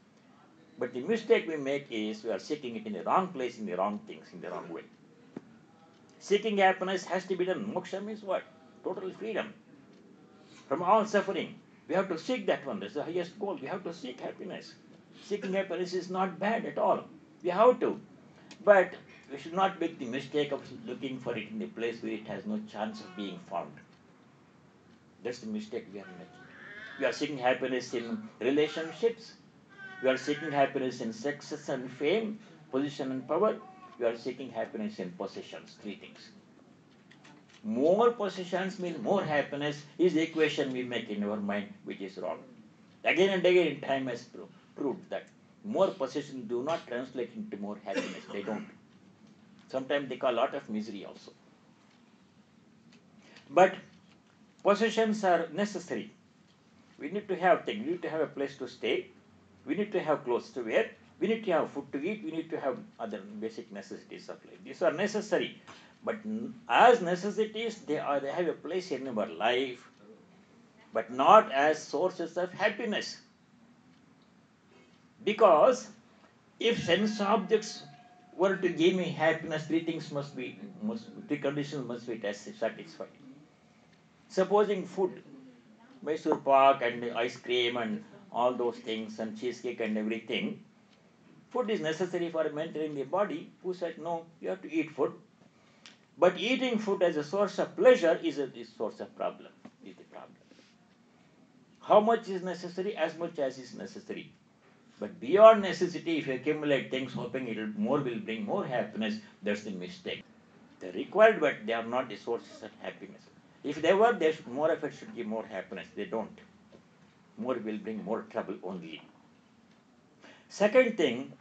But the mistake we make is we are seeking it in the wrong place, in the wrong things, in the wrong way. Seeking happiness has to be done. Moksha means what? Total freedom from all suffering. We have to seek that one. That's the highest goal. We have to seek happiness. Seeking happiness is not bad at all. We have to. But we should not make the mistake of looking for it in a place where it has no chance of being found. That's the mistake we are making. We are seeking happiness in relationships. We are seeking happiness in success and fame, position and power. We are seeking happiness in possessions. Three things. More possessions mean more happiness is the equation we make in our mind, which is wrong. Again and again, time has proved that more possessions do not translate into more happiness. They don't. Sometimes they cause a lot of misery also. But possessions are necessary. We need to have things. We need to have a place to stay. We need to have clothes to wear. We need to have food to eat. We need to have other basic necessities of life. These are necessary. But as necessities, they have a place in our life, but not as sources of happiness. Because if sense objects were to give me happiness, three conditions must be satisfied. Supposing food, Mysore pak and ice cream and all those things and cheesecake and everything, food is necessary for maintaining the body. Who said no, you have to eat food? But eating food as a source of pleasure is a source of problem. Is the problem. How much is necessary? As much as is necessary. But beyond necessity, if you accumulate things hoping more will bring more happiness, that's the mistake. They're required, but they are not the sources of happiness. If they were, more of it should give more happiness. They don't. More will bring more trouble only. Second thing,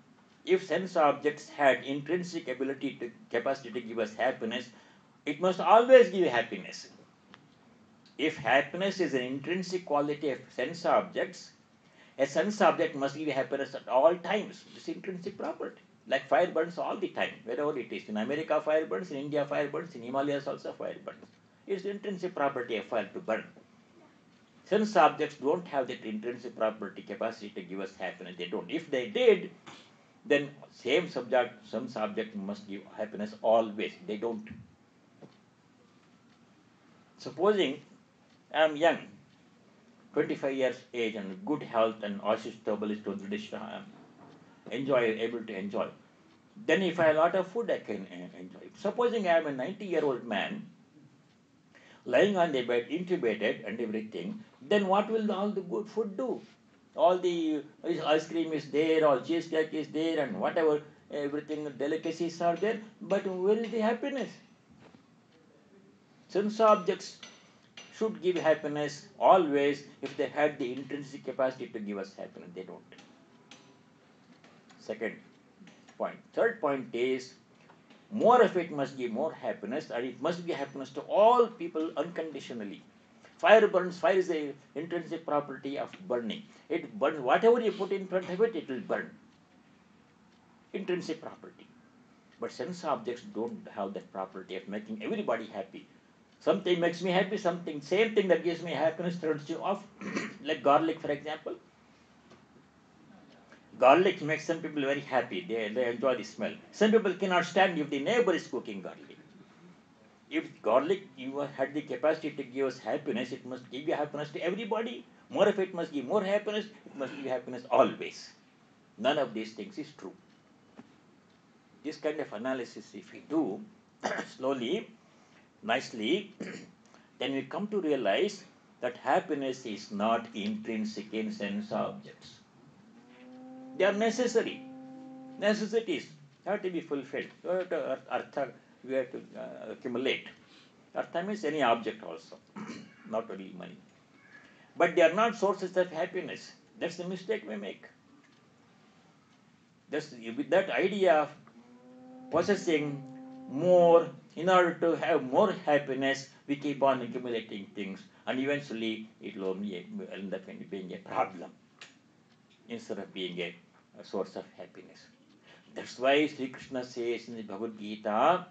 if sense objects had intrinsic capacity to give us happiness, it must always give happiness. If happiness is an intrinsic quality of sense objects, a sense object must give happiness at all times. This is intrinsic property. Like fire burns all the time, wherever it is. In America, fire burns. In India, fire burns. In Himalayas, also fire burns. It's the intrinsic property of fire to burn. Sense objects don't have that intrinsic property capacity to give us happiness. They don't. If they did, then sense object must give happiness always. They don't. Supposing I am young, 25 years age and good health and able to enjoy. Then if I have a lot of food, I can enjoy. Supposing I am a 90-year-old man, lying on the bed, intubated and everything, then what will all the good food do? All the ice cream is there, all cheesecake is there, and whatever, everything, delicacies are there, but where is the happiness? Sense objects should give happiness always if they had the intrinsic capacity to give us happiness. They don't. Second point. Third point is, more of it must give more happiness, and it must give happiness to all people unconditionally. Fire burns. Fire is the intrinsic property of burning. It burns. Whatever you put in front of it, it will burn. Intrinsic property. But sense objects don't have that property of making everybody happy. Something makes me happy, same thing that gives me happiness turns you off. Like garlic, for example. Garlic makes some people very happy. They enjoy the smell. Some people cannot stand if the neighbor is cooking garlic. If garlic had the capacity to give us happiness, it must give you happiness to everybody. More of it must give more happiness. It must give happiness always. None of these things is true. This kind of analysis, if we do slowly, nicely, then we come to realize that happiness is not intrinsic in sense objects. They are necessary. Necessities have to be fulfilled. You have to artha, we have to accumulate. Artha means any object also, not only money. But they are not sources of happiness. That's the mistake we make. With that idea of possessing more in order to have more happiness, we keep on accumulating things, and eventually it will only end up being a problem instead of being a source of happiness. That's why Sri Krishna says in the Bhagavad Gita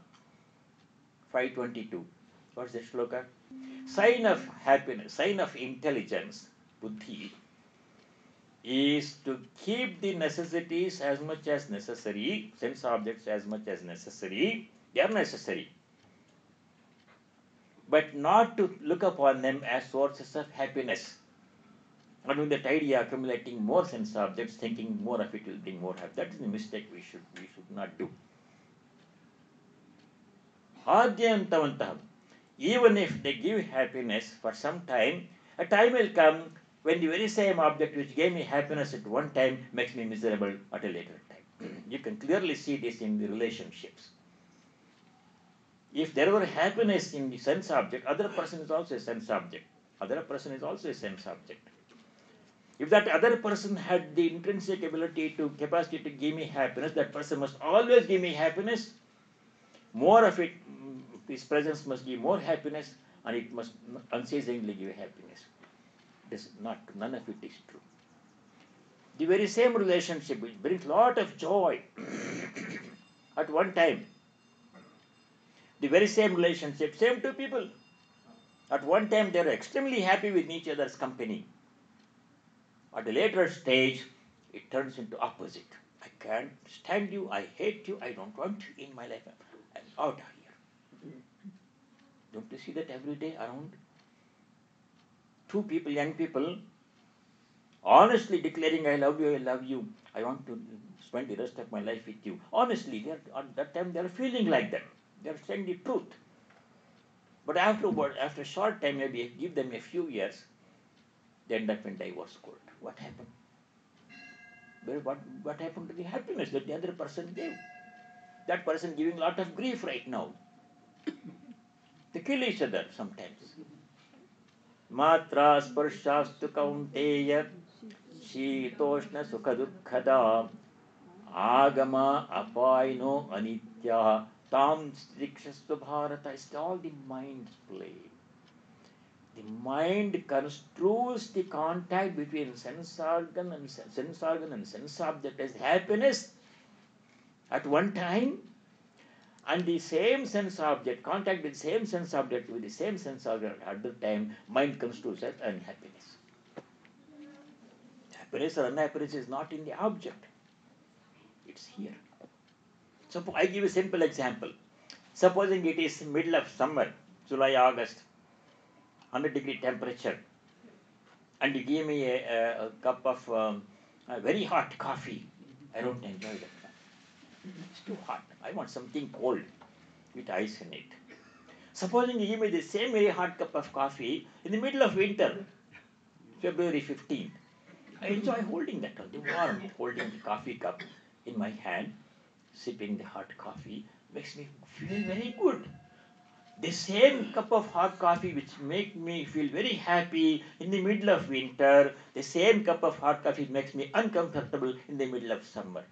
5:22, what's the shloka? Sign of happiness, sign of intelligence, buddhi, is to keep the necessities as much as necessary, sense objects as much as necessary. They are necessary, but not to look upon them as sources of happiness. And with that idea, accumulating more sense objects, thinking more of it will bring more happiness. That is the mistake we should not do. Adyantavantah, even if they give happiness for some time, a time will come when the very same object which gave me happiness at one time makes me miserable at a later time. You can clearly see this in the relationships. If there were happiness in the sense object, other person is also a sense object. Other person is also a sense object. If that other person had the intrinsic ability to capacity to give me happiness, that person must always give me happiness. More of it, his presence must give more happiness, and it must unceasingly give happiness. This not none of it is true. The very same relationship which brings lot of joy at one time. The very same relationship, same two people. At one time they are extremely happy with each other's company. At a later stage, it turns into opposite. I can't stand you, I hate you, I don't want you in my life. I'm out of here. Don't you see that every day around? Two people, young people, honestly declaring, I love you, I want to spend the rest of my life with you. Honestly, at that time they are feeling like that. They are saying the truth. But afterward, after a short time, maybe give them a few years, they end up in divorce court. What happened? What happened to the happiness that the other person gave? That person giving a lot of grief right now. They kill each other sometimes. Matra sparshastu kaunteya shitoshna sukhadukhada agama apaino anitya tam strikshasva bharata. It's all the mind's play. The mind construes the contact between sense organ and sense object as happiness at one time, and the same sense object, contact with the same sense object with the same sense object at the time, mind construes as unhappiness. Happiness or unhappiness is not in the object, it's here. So I give a simple example. Supposing it is middle of summer, July, August, 100-degree temperature, and you give me a cup of very hot coffee, I don't enjoy that. It's too hot. I want something cold with ice in it. Supposing you give me the same very hot cup of coffee in the middle of winter, February 15th, I enjoy holding that one, the warmth, holding the coffee cup in my hand, sipping the hot coffee, makes me feel very good. The same cup of hot coffee which make me feel very happy in the middle of winter, the same cup of hot coffee makes me uncomfortable in the middle of summer.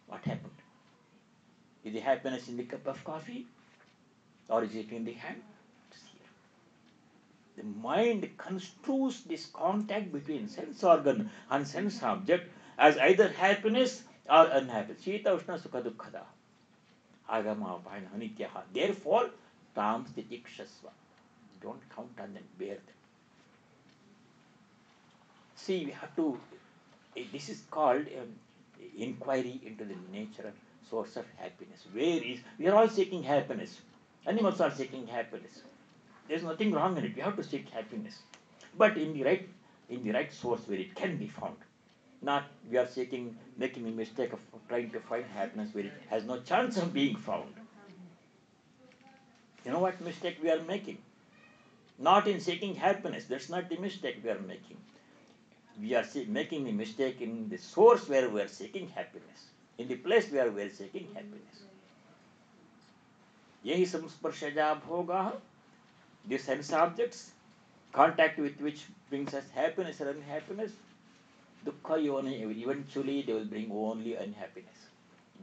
What happened? Is the happiness in the cup of coffee, or is it in the hand? It's here. The mind construes this contact between sense organ and sense object as either happiness or unhappiness. Shita ushna sukha dukkhada. Agama apayana anityaha. Therefore, tam stitikshasva. Don't count on them, bear them. See, we have to, this is called inquiry into the nature, source of happiness. Where is, we are all seeking happiness. Animals are seeking happiness. There's nothing wrong in it. We have to seek happiness. But in the right source where it can be found. Not we are seeking, making the mistake of trying to find happiness where it has no chance of being found. You know what mistake we are making? Not in seeking happiness. That's not the mistake we are making. We are making the mistake in the source where we are seeking happiness. In the place where we are seeking happiness. Yehi samsparshaja bhogaha, the sense objects, contact with which brings us happiness or unhappiness, dukkha yoni, eventually they will bring only unhappiness.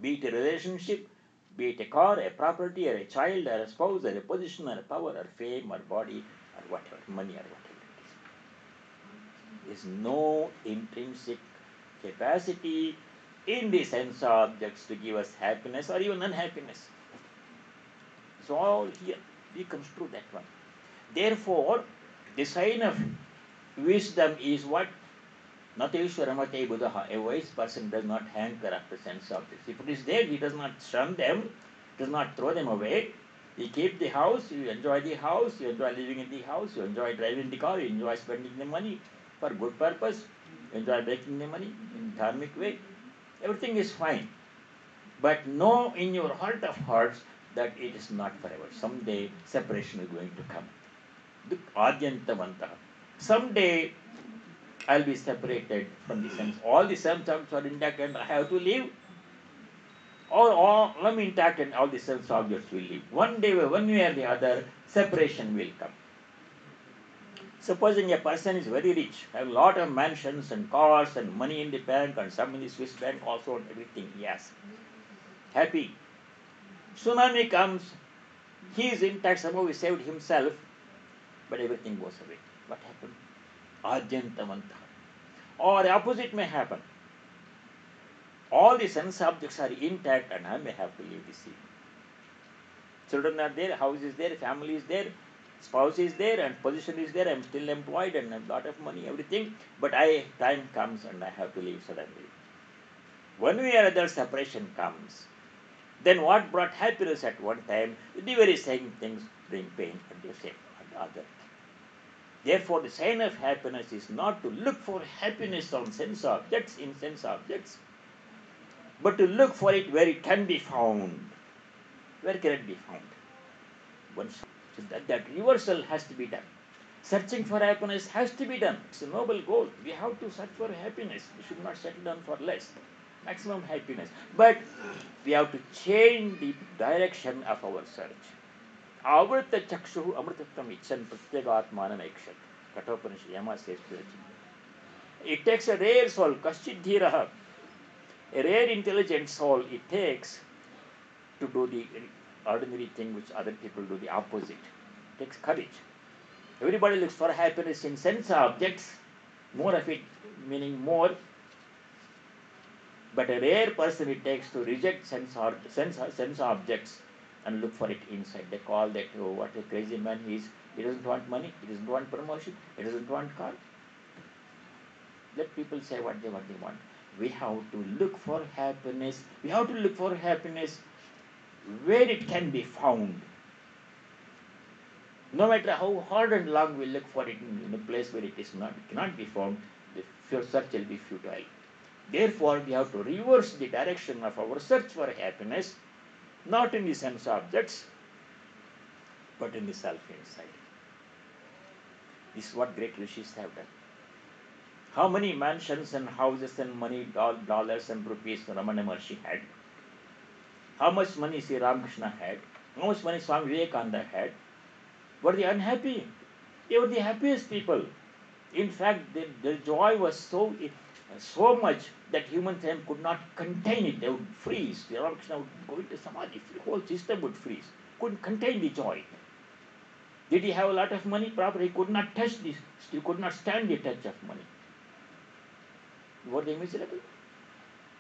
Be it a relationship, be it a car, a property, or a child, or a spouse, or a position, or a power, or fame, or body, or whatever, money, or whatever it is. There is no intrinsic capacity in the sense objects to give us happiness or even unhappiness. It's all here. We construe that one. Therefore, the sign of wisdom is what? Nateshwaramate buddha. A wise person does not hanker after sense objects. If it is there, he does not shun them, does not throw them away. You keep the house, you enjoy the house, you enjoy living in the house, you enjoy driving the car, you enjoy spending the money for good purpose, you enjoy making the money in a dharmic way. Everything is fine. But know in your heart of hearts that it is not forever. Someday separation is going to come. Adyantavantaha. Someday I'll be separated from the sense. All the sense objects are intact and I have to leave. Or I'm intact and all the sense objects will leave. One day, one way or the other, separation will come. Supposing a person is very rich, have a lot of mansions and cars and money in the bank and some in the Swiss bank also and everything he has. Happy. Tsunami comes, he is intact, somehow he saved himself, but everything goes away. What happened? Adyantavantaha. Or the opposite may happen. All the sense objects are intact and I may have to leave the scene. Children are there, house is there, family is there, spouse is there, and position is there, I'm still employed and I have a lot of money, everything, but time comes and I have to leave suddenly. One way or other separation comes. Then what brought happiness at one time, the very same things bring pain at the same at the other. Therefore, the sign of happiness is not to look for happiness on sense objects, in sense objects, but to look for it where it can be found. Where can it be found? So that reversal has to be done. Searching for happiness has to be done. It's a noble goal. We have to search for happiness. We should not settle down for less. Maximum happiness. But we have to change the direction of our search. Avrita chakshu amritatam ichan pratyagatmanam ekshat. Kathopanishad Yama says to the children. It takes a rare soul, kaschid dhiraha, a rare intelligent soul it takes to do the ordinary thing which other people do the opposite. It takes courage. Everybody looks for happiness in sense objects, more of it meaning more, but a rare person it takes to reject sense objects and look for it inside. They call that, oh, what a crazy man he is. He doesn't want money, he doesn't want promotion, he doesn't want car. Let people say what they want. We have to look for happiness. We have to look for happiness where it can be found. No matter how hard and long we look for it in a place where it cannot be found, the search will be futile. Therefore, we have to reverse the direction of our search for happiness, not in the sense objects, but in the self inside. This is what great rishis have done. How many mansions and houses and money, dollars and rupees Ramana Maharshi had? How much money Sri Ramakrishna had? How much money Swami Vivekananda had? Were they unhappy? They were the happiest people. In fact, their joy was so much that human time could not contain it. They would freeze. Sri Ramakrishna would go into samadhi. The whole system would freeze. Couldn't contain the joy. Did he have a lot of money? Probably he could not touch this. He could not stand the touch of money. Were they miserable?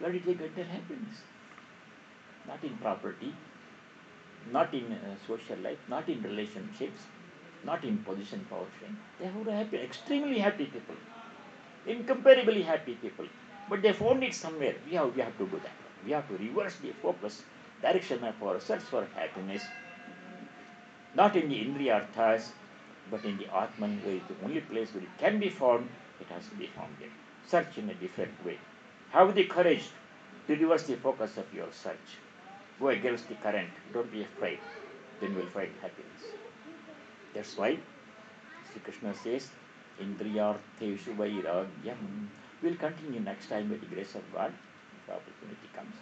Where did they get their happiness? Not in property, not in social life, not in relationships, not in position, power, fame. They were happy, extremely happy people, incomparably happy people. But they found it somewhere. We have to do that. We have to reverse the focus, direction of our search for happiness, not in the Indriya Arthas, but in the Atman, where the only place where it can be found, it has to be found there. Search in a different way. Have the courage to reverse the focus of your search. Go against the current. Don't be afraid. Then you will find happiness. That's why Sri Krishna says, Indriyartheshu vairagyam. We'll continue next time with the grace of God if opportunity comes.